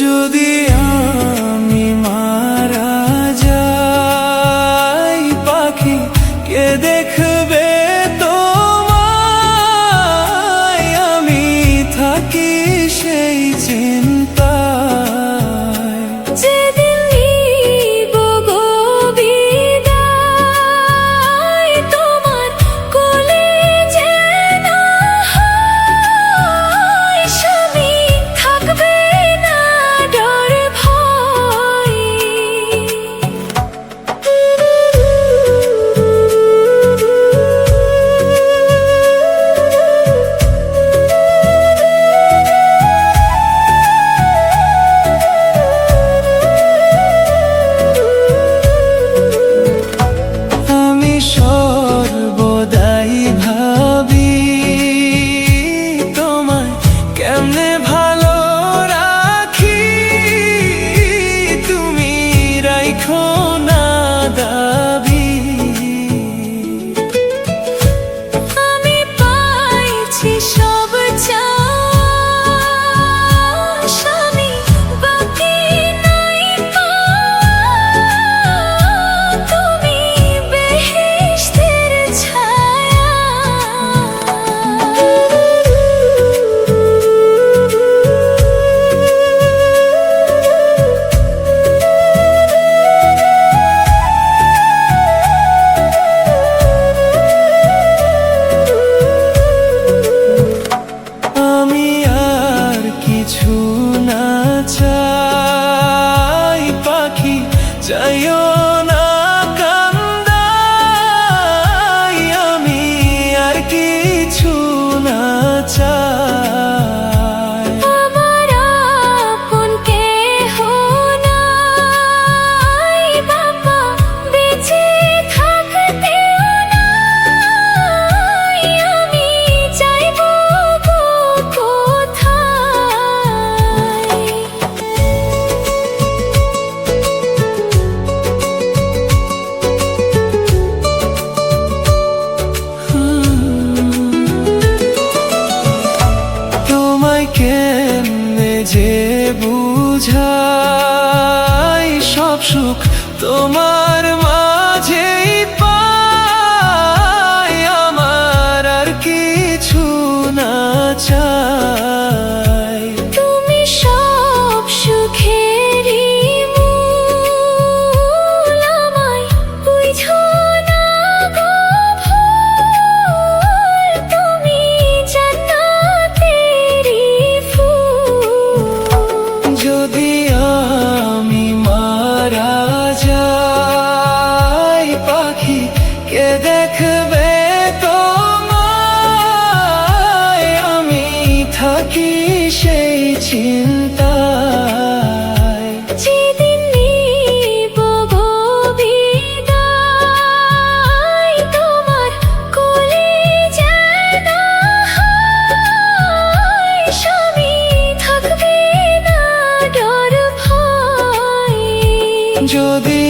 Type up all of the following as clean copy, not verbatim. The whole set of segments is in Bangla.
যদি আমি মারা যাই পাখি কে দেখবে তোমায়? আমি থাকি সেই চিন্তায়। যেদিন নিব গো বিদায়, তোমার কোলে যেন হয়, স্বামী থাকবে না ডর ভয়। আমি সর্বদাই ভাবি তোমায় কেমনে ভালো রাখি, তুমি রাইখো না দাবি। আমি পাইছি সব চাওয়া, স্বামী বাকি নাই পাওয়া, তুমি বেহেশতের ছায়া। আমি আর কিছু না চাই পাখি, চাইও না কান্দাই। আমি আর কিছু না চাই। আমার আপন কেহ নাই বাবা, বেঁচে থাকতেও নাই। আমি চাইব গো কোথায়? তোমায় কেমনে যে বুঝাই, সব সুখ তোমার মাঝেই পাই। আমার আর কিছু না চাই। তুমি সব সুখেরই মূল, আমায় বুঝো না গো ভুল। তুমি জান্নাতেরই ফুল। যদি আমি মারা যাই পাখি কে দেখবে তোমায়? আমি থাকি সেই চিন্তায়। যেদিন নিব গো বিদায়, তোমার কোলে যেন হয়, স্বামী থাকবে না ডর ভয়। যদি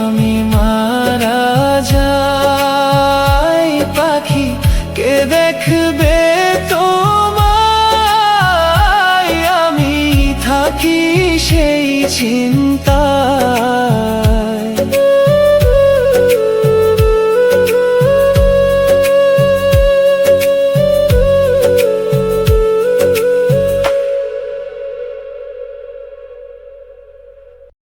আমি মারা যাই পাখি কে দেখবে তোমায়? আমি থাকি সেই চিন্তা।